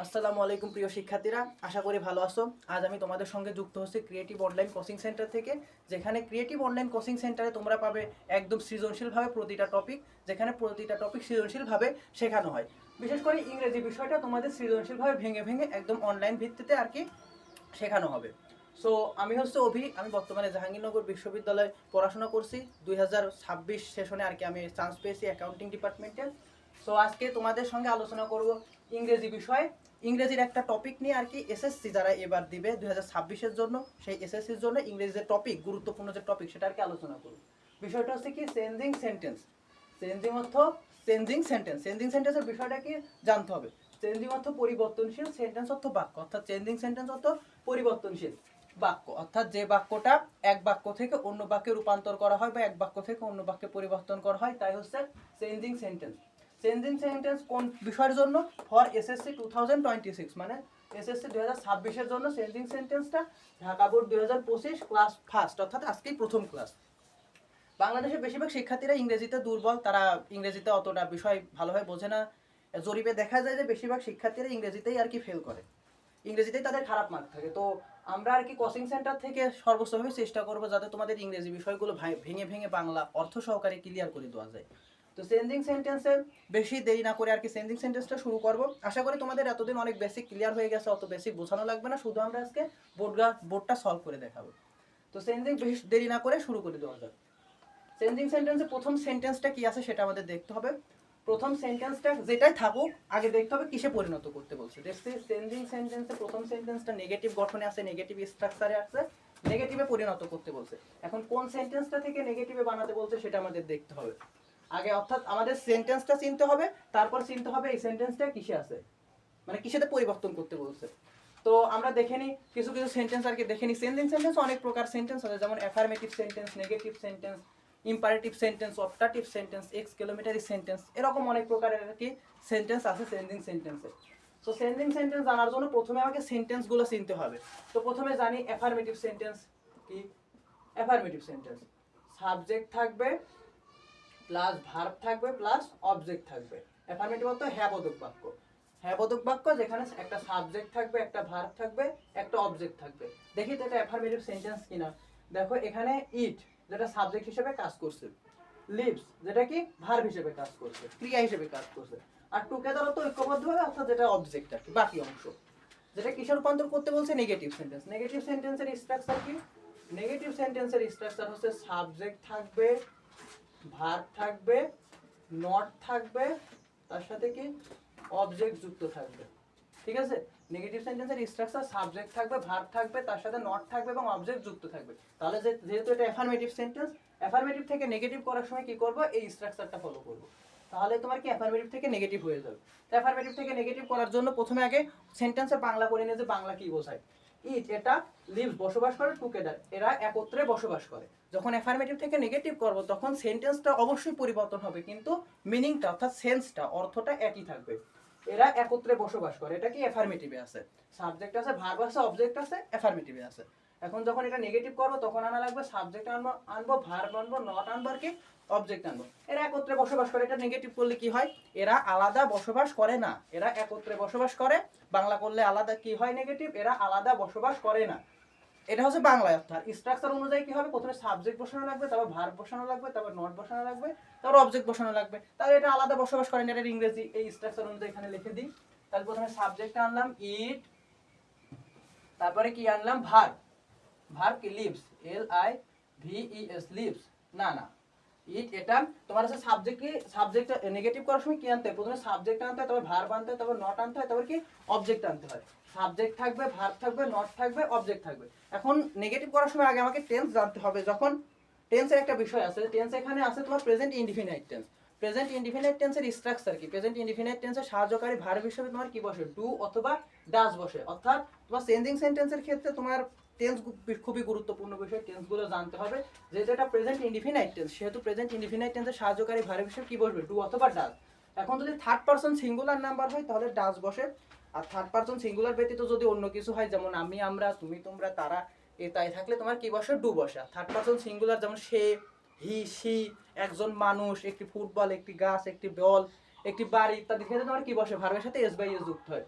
আসসালামু আলাইকুম প্রিয় শিক্ষার্থীরা, আশা করি ভালো আছো। আজ আমি তোমাদের সঙ্গে যুক্ত হচ্ছি ক্রিয়েটিভ অনলাইন কোচিং সেন্টার থেকে, যেখানে ক্রিয়েটিভ অনলাইন কোচিং সেন্টারে তোমরা পাবে একদম সৃজনশীলভাবে প্রতিটা টপিক, যেখানে প্রতিটা টপিক সৃজনশীলভাবে শেখানো হয়। বিশেষ করে ইংরেজি বিষয়টা তোমাদের সৃজনশীলভাবে ভেঙে ভেঙে একদম অনলাইন ভিত্তিতে আর কি শেখানো হবে। সো আমি হচ্ছে আমি বর্তমানে জাহাঙ্গীরনগর বিশ্ববিদ্যালয়ে পড়াশোনা করছি। 2026 সেশনে আর কি আমি চান্স পেয়েছি অ্যাকাউন্টিং ডিপার্টমেন্টে। সো আজকে তোমাদের সঙ্গে আলোচনা করব ইংরেজি বিষয়ে, ইংরেজির একটা টপিক নিয়ে আর কি। এসএসসি যারা এবার দিবে 2026-এর জন্য, সেই এসএসসির জন্য ইংরেজির টপিক, গুরুত্বপূর্ণ যে টপিক, সেটা আর কি আলোচনা করব। বিষয়টা হচ্ছে কি চেঞ্জিং সেন্টেন্স। চেঞ্জিং অর্থ চেঞ্জিং সেন্টেন্স, চেঞ্জিং সেন্টেন্সের বিষয়টা কি জানতে হবে। চেঞ্জিং অর্থ পরিবর্তনশীল, সেন্টেন্স অর্থ বাক্য, অর্থাৎ চেঞ্জিং সেন্টেন্স অর্থ পরিবর্তনশীল বাক্য, অর্থাৎ যে বাক্যটা এক বাক্য থেকে অন্য বাক্যে রূপান্তর করা হয় বা এক বাক্য থেকে অন্য বাক্যে পরিবর্তন করা হয়, তাই হচ্ছে চেঞ্জিং সেন্টেন্স। চেঞ্জিং সেন্টেন্স কোন বিষয়ের জন্য? ফর এসএসসি 2026, মানে এসএসসি 2026-এর জন্য চেঞ্জিং সেন্টেন্সটা। ঢাকা বোর্ড 2025 ক্লাস ফার্স্ট, অর্থাৎ আজকেই প্রথম ক্লাস। বাংলাদেশের বেশিরভাগ শিক্ষার্থীরা ইংরেজিতে দুর্বল, তারা ইংরেজিতে অতটা বিষয় ভালোভাবে বোঝে না। জরিপে দেখা যায় যে বেশিরভাগ শিক্ষার্থীরা ইংরেজিতেই আর কি ফেল করে, ইংরেজিতেই তাদের খারাপ মার্ক থাকে। তো আমরা আর কি কোচিং সেন্টার থেকে সর্বোচ্চভাবে চেষ্টা করবো যাতে তোমাদের ইংরেজি বিষয়গুলো ভেঙে ভেঙে বাংলা অর্থ সহকারে ক্লিয়ার করে দেওয়া যায়। তো চেঞ্জিং সেন্টেন্সে বেশি দেরি না করে আর কি চেঞ্জিং সেন্টেন্সটা শুরু করব। আশা করি তোমাদের এতদিন অনেক বেসিক ক্লিয়ার হয়ে গেছে, অত বেসিক বোঝানো লাগবে না, শুধু আমরা আজকে বোর্ডটা সলভ করে দেখাবো। তো চেঞ্জিং বেশি দেরি না করে শুরু করে দেওয়া যাক। চেঞ্জিং সেন্টেন্সে প্রথম সেন্টেন্সটা কি আছে সেটা আমাদের দেখতে হবে। প্রথম সেন্টেন্সটা যেটাই থাকুক, আগে দেখতে হবে কিসে পরিণত করতে বলছে। দেখছি চেঞ্জিং সেন্টেন্সে প্রথম সেন্টেন্সটা নেগেটিভ গঠনে আছে, নেগেটিভ স্ট্রাকচারে আছে, নেগেটিভে পরিণত করতে বলছে। এখন কোন সেন্টেন্সটা থেকে নেগেটিভে বানাতে বলছে সেটা আমাদের দেখতে হবে আগে, অর্থাৎ আমাদের সেন্টেন্সটা চিনতে হবে, তারপর চিনতে হবে এই সেন্টেন্সটা কিসে আছে, মানে কিসেতে পরিবর্তন করতে বলছে। তো আমরা দেখে নিই কিছু কিছু সেন্টেন্স আর কি দেখে নিই। চেঞ্জিং সেন্টেন্স অনেক প্রকার সেন্টেন্স আছে, যেমন affirmative sentence, negative sentence, imperative sentence, optative sentence, exclamatory sentence, এরকম অনেক প্রকারের আর কি সেন্টেন্স আছে চেঞ্জিং সেন্টেন্সে। তো চেঞ্জিং সেন্টেন্স জানার জন্য প্রথমে আমাকে সেন্টেন্সগুলো চিনতে হবে। তো প্রথমে জানি অ্যাফার্মেটিভ সেন্টেন্স কি। অ্যাফার্মেটিভ সেন্টেন্স সাবজেক্ট থাকবে প্লাস ভার্ব থাকবে প্লাস অবজেক্ট থাকবে। অ্যাফার্মেটিভ অর্থ হ্যাবোধক বাক্য। হ্যাবোধক বাক্য যেখানে একটা সাবজেক্ট থাকবে, একটা ভার্ব থাকবে, একটা অবজেক্ট থাকবে। দেখি তো এটা অ্যাফার্মেটিভ সেন্টেন্স কিনা। দেখো এখানে ইট যেটা সাবজেক্ট হিসেবে কাজ করছে, লিভস যেটা কি ভার্ব হিসেবে কাজ করছে, ক্রিয়া হিসেবে কাজ করছে, আর টুগেদার তো ঐক্যবদ্ধভাবে, অর্থাৎ যেটা অবজেক্ট আর কি, বাকি অংশ যেটা কিসের রূপান্তর করতে বলছে, নেগেটিভ সেন্টেন্স। নেগেটিভ সেন্টেন্সের স্ট্রাকচার কি? নেগেটিভ সেন্টেন্সের স্ট্রাকচার হচ্ছে সাবজেক্ট থাকবে, ভার্ব থাকবে, নট থাকবে, তার সাথে কি অবজেক্ট যুক্ত থাকবে। ঠিক আছে, নেগেটিভ সেন্টেন্সের স্ট্রাকচার সাবজেক্ট থাকবে, ভার্ব থাকবে, তার সাথে নট থাকবে এবং অবজেক্ট যুক্ত থাকবে। তাহলে যেহেতু এটা অ্যাফার্মেটিভ সেন্টেন্স, অ্যাফার্মেটিভ থেকে নেগেটিভ করার সময় কি করব, এই স্ট্রাকচারটা ফলো করব। তাহলে তোমার কি অ্যাফার্মেটিভ থেকে নেগেটিভ হয়ে যাবে। তো অ্যাফার্মেটিভ থেকে নেগেটিভ করার জন্য প্রথমে আগে সেন্টেন্সে বাংলা করে নিয়ে যে বাংলা কি বোঝায়। ইট এটা লিভস বসবাস করে, টুগেদার এরা একত্রে বসবাস করে। যখন অ্যাফার্মেটিভ থেকে নেগেটিভ করব তখন সেন্টেন্সটা অবশ্যই পরিবর্তন হবে, কিন্তু মিনিংটা অর্থাৎ সেন্সটা, অর্থটা একই থাকবে। এরা একত্রে বসবাস করে, এটা কি অ্যাফার্মেটিভে আছে। সাবজেক্ট আছে, ভার্ব আছে, অবজেক্ট আছে, অ্যাফার্মেটিভে আছে। এখন যখন এটা নেগেটিভ করবো তখন আনা লাগবে সাবজেক্ট আনবো, ভার্ব আনবো, নট আনবো আর কি অবজেক্ট আনবো। এরা একত্রে বসবাস করে, এটা নেগেটিভ করলে কি হয়, এরা আলাদা বসবাস করে না, এরা একত্রে বসবাস করে। বাংলা করলে আলাদা কি হয়, নেগেটিভ, এরা আলাদা বসবাস করে না। এটা হচ্ছে বাংলায় অর্থ। আর স্ট্রাকচার অনুযায়ী কি হবে, প্রথমে সাবজেক্ট বসানো লাগবে, তারপর ভার্ব বসানো লাগবে, তারপর নট বসানো লাগবে, তারপর অবজেক্ট বসানো লাগবে। তাহলে এটা আলাদা বসবাস করে না, এটা ইংরেজি এই স্ট্রাকচার অনুযায়ী এখানে লিখে দিই। তাহলে প্রথমে সাবজেক্ট আনলাম ইট, তারপরে কি আনলাম ভার্ব, ভার্ব কি লিভস, LIVES লিভস, না না ইট এটা তোমার আছে সাবজেক্ট। কি সাবজেক্ট নেগেটিভ করার সময় কি আনতে হয়, প্রথমে সাবজেক্ট আনতে হয়, তারপর ভার্ব আনতে হয়, তারপর নট আনতে হয়, তারপর কি অবজেক্ট আনতে হয়। সাবজেক্ট থাকবে, ভার্ব থাকবে, নট থাকবে, অবজেক্ট থাকবে। এখন নেগেটিভ করার সময় আগে আমাকে টেন্স জানতে হবে। যখন টেন্সের একটা বিষয় আছে, টেন্স এখানে আছে তোমার present indefinite tense. Present indefinite টেন্সের স্ট্রাকচার কি, প্রেজেন্ট ইনডিফিনাইট টেন্সের সাহায্যকারী ভার্ব হিসেবে তোমার কি বসে, ডু অথবা ডাজ বসে। অর্থাৎ তোমার চেঞ্জিং সেন্টেন্সের ক্ষেত্রে তোমার টেন্স খুবই গুরুত্বপূর্ণ বিষয়, টেন্সগুলো জানতে হবে। যেহেতু এটা প্রেজেন্ট ইনডিফিনাইট টেন্স, সেহেতু প্রেজেন্ট ইনডিফিনাইট টেন্সের সাহায্যকারী ভার্ব হিসেবে কি বসবে, ডু অথবা ডাজ। এখন যদি থার্ড পারসন সিঙ্গুলার নাম্বার হয় তাহলে ডাজ বসে। আর থার্ড পারসন সিঙ্গুলার ব্যতীত যদি অন্য কিছু হয়, যেমন আমি, আমরা, তুমি, তোমরা, তারা, এ তাই থাকলে তোমার কি বসে, ডু বসে। আর থার্ড পারসন সিঙ্গুলার যেমন সে, হি, সি, একজন মানুষ, একটি ফুটবল, একটি গাছ, একটি বল, একটি বাড়ি ইত্যাদি ক্ষেত্রে তোমার কি বসে, ভার্বের সাথে এস বাই এস যুক্ত হয়।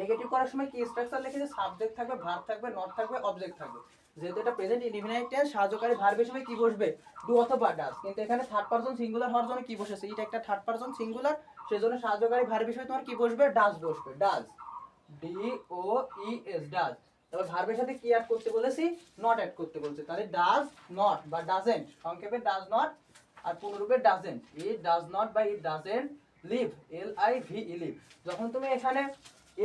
নেগেটিভ করার সময় কি স্ট্রাকচার লিখেছে, সাবজেক্ট থাকবে, ভার্ব থাকবে, নট থাকবে, অবজেক্ট থাকবে। যেহেতু এটা প্রেজেন্ট ইনডিফিনাইট টেন্স, সাহায্যকারী ভার্ব হিসেবে কি বসবে, ডু অথবা ডাজ। কিন্তু এখানে থার্ড পারসন সিঙ্গুলার হওয়ার জন্য কি বসেছে, এটা একটা থার্ড পারসন সিঙ্গুলার, সেজন্য সাহায্যকারী ভার্ব হিসেবে তোমার কি বসবে, ডাজ বসবে, does, D O E S, does. এবার ভার্বের সাথে কি অ্যাড করতে বলেছি, নট অ্যাড করতে বলেছে, তাহলে ডাজ নট বা ডাজেন্ট, সংক্ষেপে ডাজ নট আর পূর্ণরূপে ডাজেন্ট, ইট ডাজ নট বা it doesn't live, L I V E live. যখন তুমি এখানে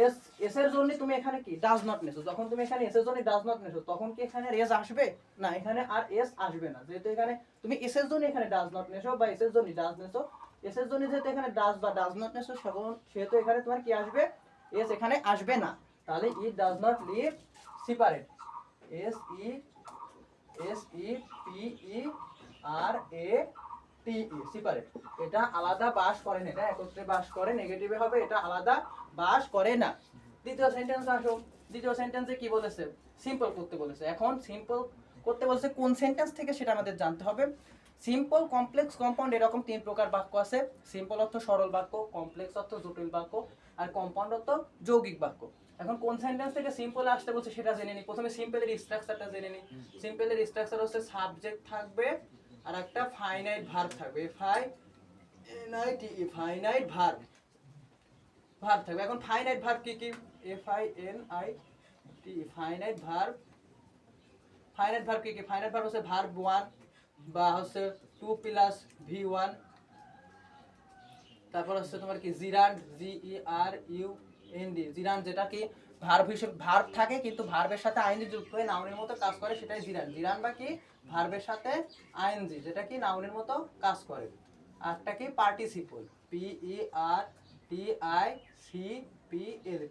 এস এস এর জন্য তুমি এখানে কি ডাজ নট নেছো, যখন তুমি এখানে এস এর জন্য ডাজ নট নেছো তখন কি এখানে এস আসবে না, এখানে আর এস আসবে না, যেহেতু এখানে তুমি এস এর জন্য এখানে ডাজ নট নেছো বা এস এর জন্য ডাজ নেছো, এস এর জন্য যেহেতু এখানে ডাজ বা ডাজ নট নেছো সেহেতু এখানে তোমার কি আসবে, এস এখানে আসবে না। তাহলে it does not live separate, S E P E R A T E, separate, এটা আলাদা বাস করে না, এটা একত্রে বাস করে, নেগেটিভে হবে, এটা আলাদা বাস করে না। দ্বিতীয় সেন্টেন্স আসো, দ্বিতীয় সেন্টেন্সে কি বলেছে, সিম্পল করতে বলেছে। এখন সিম্পল করতে বলেছে কোন সেন্টেন্স থেকে সেটা আমাদের জানতে হবে। সিম্পল, কমপ্লেক্স, কম্পাউন্ড এরকম তিন প্রকার বাক্য আছে। সিম্পল অর্থ সরল বাক্য, কমপ্লেক্স অর্থ জটিল বাক্য, আর কম্পাউন্ড অর্থ যৌগিক বাক্য। এখন কোন সেন্টেন্স থেকে সিম্পল আসতে বলছে সেটা জেনে নিই। প্রথমে সিম্পলের স্ট্রাকচারটা জেনে নিই। সিম্পলের স্ট্রাকচার হচ্ছে সাবজেক্ট থাকবে আর একটা ফাইনাইট ভার্ব থাকবে, ফাইনাইট ভার্ব থাকবে। এখন ফাইনাইট ভার্ব কি কি, FINIT, finite verb, finite verb কি কি, ফাইনাইট ভার্ব হচ্ছে ভার্ব 1 বা হচ্ছে 2 প্লাস V1, তারপর হচ্ছে তোমার কি জিরান্ড, GERUND, জিরান্ড, যেটা কি ভার্ব হিসেবে ভার্ব থাকে কিন্তু ভার্বের সাথে আইএনজি যুক্ত হয়ে নাউনের মতো কাজ করে, সেটাই জিরান্ড। জিরান্ড বা কি ভার্বের সাথে আইএনজি, যেটা কি নাউনের মতো কাজ করে। আরটা কি পার্টিসিপল, PERTICIPL,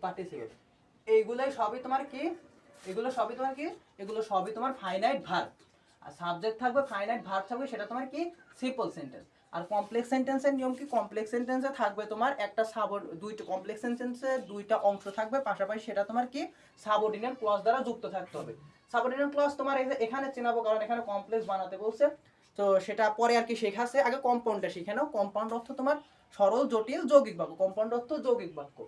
পার্টিসিপল। এইগুলোই সবই তোমার কি, এগুলো সবই তোমার কি, এগুলো সবই তোমার ফাইনাইট ভার্ব। আর সাবজেক্ট থাকবে, ফাইনাইট ভার্ব থাকবে, সেটা তোমার কি সিম্পল সেন্টেন্স। আর কমপ্লেক্স সেন্টেন্সের নিয়ম কি, কমপ্লেক্স সেন্টেন্সে থাকবে তোমার একটা দুইটা, কমপ্লেক্স সেন্টেন্সে দুইটা অংশ থাকবে, পাশাপাশি সেটা তোমার কি সাবঅর্ডিনেট ক্লজ দ্বারা যুক্ত থাকতে হবে। সাবঅর্ডিনেট ক্লজ তোমার এখানে চেনাবো, কারণ এখানে কমপ্লেক্স বানাতে বলছে, তো সেটা পরে আর কি শেখাছে। আগে কম্পাউন্ডটা শিখে নাও। কম্পাউন্ড অর্থ তোমার সরল, জটিল, যৌগিক বাক্য। কম্পাউন্ড অর্থ যৌগিক বাক্য।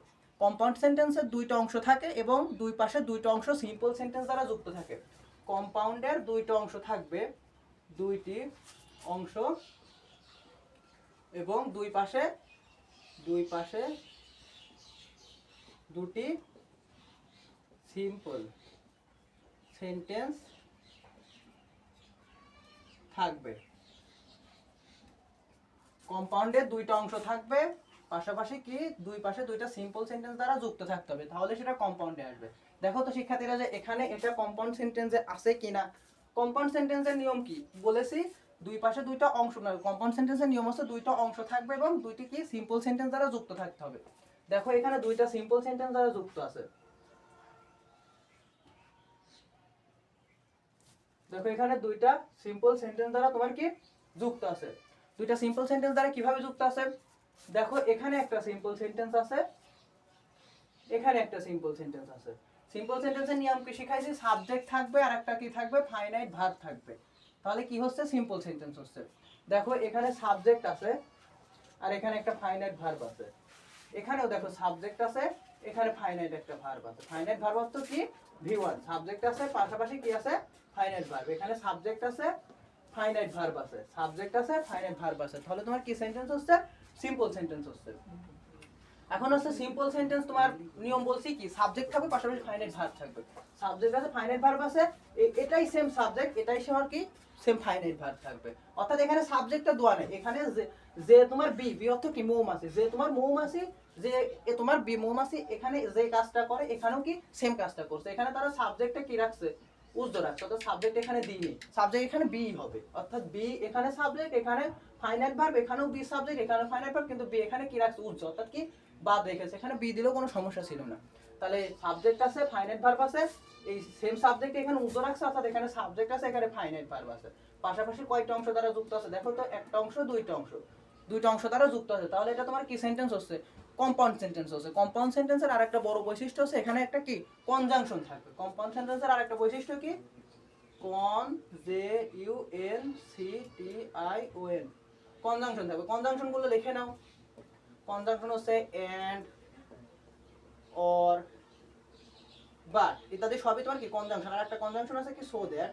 কম্পাউন্ড সেন্টেন্সের দুইটা অংশ থাকে এবং দুই পাশে দুইটা অংশ সিম্পল সেন্টেন্স দ্বারা যুক্ত থাকে। কম্পাউন্ডের দুইটা অংশ থাকবে, দুইটি অংশ, এবং দুই পাশে দুটি সিম্পল সেন্টেন্স থাকবে। কম্পাউন্ডের দুইটা অংশ থাকবে, পাশাপাশি কি দুই পাশে দুইটা সিম্পল সেন্টেন্স দ্বারা যুক্ত থাকতে হবে, তাহলে সেটা কম্পাউন্ডে আসবে। দেখো তো শিক্ষার্থীরা যে এখানে এটা কম্পাউন্ড সেন্টেন্সে আছে কিনা। কম্পাউন্ড সেন্টেন্সের নিয়ম কি বলেছি, দুই পাশে দুইটা অংশ, না কম্পাউন্ড সেন্টেন্সের নিয়ম হচ্ছে দুইটা অংশ থাকবে এবং দুইটি কি সিম্পল সেন্টেন্স দ্বারা যুক্ত থাকতে হবে। দেখো এখানে দুইটা সিম্পল সেন্টেন্স দ্বারা যুক্ত আছে, দেখো এখানে দুইটা সিম্পল সেন্টেন্স দ্বারা তোমার কি যুক্ত আছে। দুইটা সিম্পল সেন্টেন্স দ্বারা কিভাবে যুক্ত আছে, দেখো এখানে একটা সিম্পল সেন্টেন্স আছে, এখানে একটা সিম্পল সেন্টেন্স আছে। সিম্পল সেন্টেন্সের নিয়ম কি শিখাইছি, সাবজেক্ট থাকবে আর একটা কি থাকবে, ফাইনাইট ভার্ব থাকবে, তাহলে কি হচ্ছে সিম্পল সেন্টেন্স হচ্ছে। দেখো এখানে সাবজেক্ট আছে আর এখানে একটা ফাইনাইট ভার্ব আছে, এখানেও দেখো সাবজেক্ট আছে, এখানে ফাইনাইট একটা ভার্ব আছে। ফাইনাইট ভার্ব অর্থ কি V1, সাবজেক্ট আছে, পাশাপাশি কি আছে ফাইনাইট ভার্ব। এখানে সাবজেক্ট আছে, ফাইনাইট ভার্ব আছে, সাবজেক্ট আছে, ফাইনাইট ভার্ব আছে, তাহলে তোমার কি সেন্টেন্স হচ্ছে, সিম্পল সেন্টেন্স হচ্ছে। এখন হচ্ছে সিম্পল সেন্টেন্স তোমার নিয়ম বলছি কি, সাবজেক্ট থাকবে, পাশাপাশি ফাইনাইট ভার্ব থাকবে। সাবজেক্ট আছে, ফাইনাইট ভার্ব আছে, এটাই সেম সাবজেক্ট, এটাই সেম আর কি সেম ফাইনাইট ভার্ব থাকবে। অর্থাৎ এখানে সাবজেক্টটা দেওয়া নেই, এখানে যে তোমার বি অর্থ কি মৌমাছি, যে তোমার মৌমাছি, যে তোমার বি মৌমাছি এখানে যে কাজটা করে এখানেও কি সেম কাজটা করছে। এখানে তারা সাবজেক্টটা কি রাখছে, উজ্জ্ব রাখছে, অর্থাৎ সাবজেক্ট এখানে দিইনি, সাবজেক্ট এখানে বি হবে, অর্থাৎ বি এখানে সাবজেক্ট, এখানে ফাইনাইট ভার্ব, এখানেও বি সাবজেক্ট, এখানে ফাইনাইট ভার্ব, কিন্তু বি এখানে কি রাখছে উজ্জ্ব, অর্থাৎ কি বাদ রেখেছে, এখানে বি দিলেও কোনো সমস্যা ছিল না। তাহলে সাবজেক্ট আছে, ফাইনাইট ভার্ব আছে, এই সেম সাবজেক্ট এখানে উজ্জ্ব রাখছে, অর্থাৎ এখানে সাবজেক্ট আছে, এখানে ফাইনাইট ভার্ব আছে, পাশাপাশি কয়টা অংশ দ্বারা যুক্ত আছে, দেখো তো একটা অংশ, দুইটা অংশ, দুইটা অংশ দ্বারা যুক্ত আছে, তাহলে এটা তোমার কি সেন্টেন্স হচ্ছে, কম্পাউন্ড সেন্টেন্স হচ্ছে। কম্পাউন্ড সেন্টেন্সের আরেকটা বড় বৈশিষ্ট্য হচ্ছে এখানে একটা কি কনজাংশন থাকবে। কম্পাউন্ড সেন্টেন্সের আরেকটা বৈশিষ্ট্য কি, CONJUNCTION, কনজাংশন থাকবে। কনজাংশন গুলো লিখে নাও। কনজাংশন হচ্ছে এন্ড, অর, বাট ইত্যাদি সবই তোমার কি কনজাংশন। আর একটা কনজাংশন আছে কি সো দ্যাট,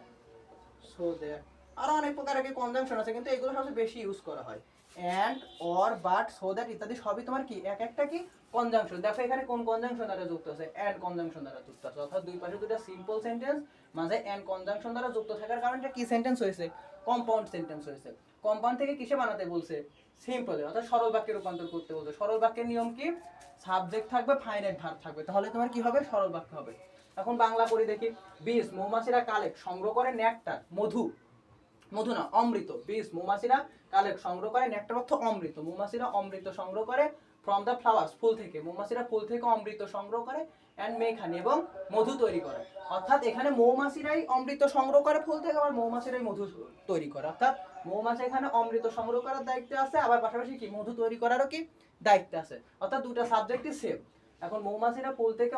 সো দ্যাট, আরো অনেক প্রকারের কি কনজাংশন আছে, কিন্তু এগুলো সবচেয়ে বেশি ইউজ করা হয়। And, or, but, so that ইত্যাদি সবই তোমার কি এক একটা কি কনজাংশন। দেখো এখানে কোন কনজাংশন দ্বারা যুক্ত আছে, অ্যান্ড কনজাংশন দ্বারা যুক্ত আছে, অর্থাৎ দুই পাশে দুটো সিম্পল সেন্টেন্স মাঝে অ্যান্ড কনজাংশন দ্বারা যুক্ত থাকার কারণে এটা কি সেন্টেন্স হয়েছে, কম্পাউন্ড সেন্টেন্স হয়েছে। কম্পাউন্ড থেকে কিসে বানাতে বলছে, সিম্পলে, অর্থাৎ সরল বাক্যে রূপান্তর করতে বলছে। সরল বাক্যের নিয়ম কি, সাবজেক্ট থাকবে, ফাইনাইট ভার্ব থাকবে, তাহলে তোমার কি হবে, সরল বাক্য হবে। এখন বাংলা করে দেখি, বীজ মৌমাছিরা কালেক্ট সংগ্রহ করে নেকটার, মধু, মধু না অমৃত, বীজ মৌমাছিরা কালেক্ট সংগ্রহ করে, নেকটার অর্থ অমৃত, মৌমাছিরা অমৃত সংগ্রহ করে ফ্রম দ্য ফ্লাওয়ার্স ফুল থেকে, মৌমাছিরা ফুল থেকে অমৃত সংগ্রহ করে অ্যান্ড মেক হানি এবং মধু তৈরি করে। অর্থাৎ এখানে মৌমাছিরাই অমৃত সংগ্রহ করে ফুল থেকে, আবার মৌমাছিরাই মধু তৈরি করে, অর্থাৎ মৌমাছি এখানে অমৃত সংগ্রহ করার দায়িত্ব আছে, আবার পাশাপাশি কি মধু তৈরি করারও কি দায়িত্ব আছে, অর্থাৎ দুটো সাবজেক্টই সেম। এখন মৌমাছিরা ফুল থেকে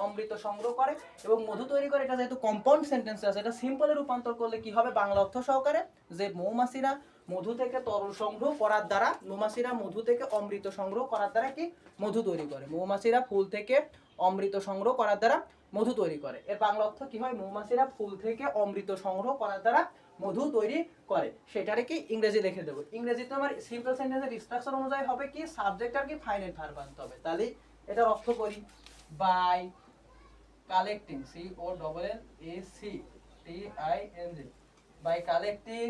অমৃত সংগ্রহ করে এবং মধু তৈরি করে, এটা যেহেতু কম্পাউন্ড সেন্টেন্স আছে, এটা সিম্পলে রূপান্তর করলে কি হবে, বাংলা অর্থ সহকারে, যে মৌমাছিরা মধু থেকে তরল সংগ্রহ করার দ্বারা, মৌমাছিরা মধু থেকে অমৃত সংগ্রহ করার দ্বারা কি মধু তৈরি করে, মৌমাছিরা ফুল থেকে অমৃত সংগ্রহ করার দ্বারা মধু তৈরি করে। এর বাংলা অর্থ কি হয়, মৌমাছিরা ফুল থেকে অমৃত সংগ্রহ করার দ্বারা মধু তৈরি করে, সেটারে কি ইংরেজি লিখে দেবো। ইংরেজিতে আমার সিম্পল সেন্টেন্সের স্ট্রাকচার অনুযায়ী হবে কি, সাবজেক্ট আর কি ফাইনাইট ভার্ব আনতে হবে। তাহলে এটার অর্থ করি, by collecting, C O double L E C T I N G, by collecting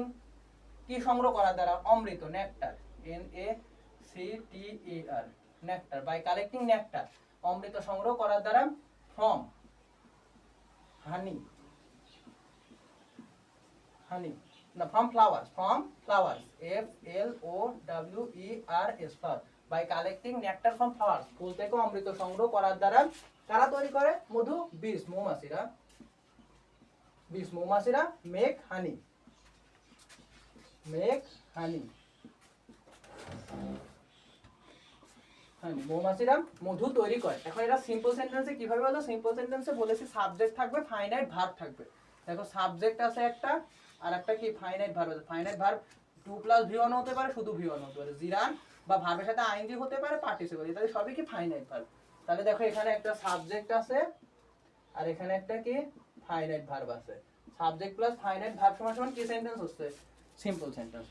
কি সংগ্রহ করার দ্বারা, অমৃত, nectar, N E C T A R, nectar, by collecting nectar, অমৃত সংগ্রহ করার দ্বারা, ফ্রম হানি, হানি না from flowers, from flowers, F L O W E R S, flower, by collecting nectar from flowers, ফুল থেকে অমৃত সংগ্রহ করার দ্বারা কারা তৈরি করে, মধু, বীজ মৌমাছিরা, বীজ মৌমাছিরা মেক হানি, মেক হানি, হানি মৌমাছিরা মধু তৈরি করে। এখন এটা সিম্পল সেন্টেন্সে কিভাবে বলো, সিম্পল সেন্টেন্সে বলেছি সাবজেক্ট থাকবে, ফাইনাইট ভার্ব থাকবে। দেখো সাবজেক্ট আছে একটা, আর একটা কি ফাইনাইট ভার্ব আছে। ফাইনাইট ভার্ব 2 + V1 হতে পারে, শুধু V1 হতে পারে, জিরান বা ভার্বের সাথে আইএনজি হতে পারে, পার্টিসিপল, ইত্যাদি সবই কি ফাইনাইট ভার্ব। তাহলে দেখো এখানে একটা সাবজেক্ট আছে আর এখানে একটা কি ফাইনাইট ভার্ব আছে। সাবজেক্ট প্লাস ফাইনাইট ভার্ব সমান সমান কি সেন্টেন্স হচ্ছে, সিম্পল সেন্টেন্স।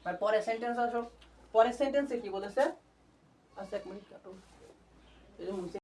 আর পরের সেন্টেন্স আসো, পরের সেন্টেন্সে কি বলেছে, আচ্ছা এক মিনিট কাটো,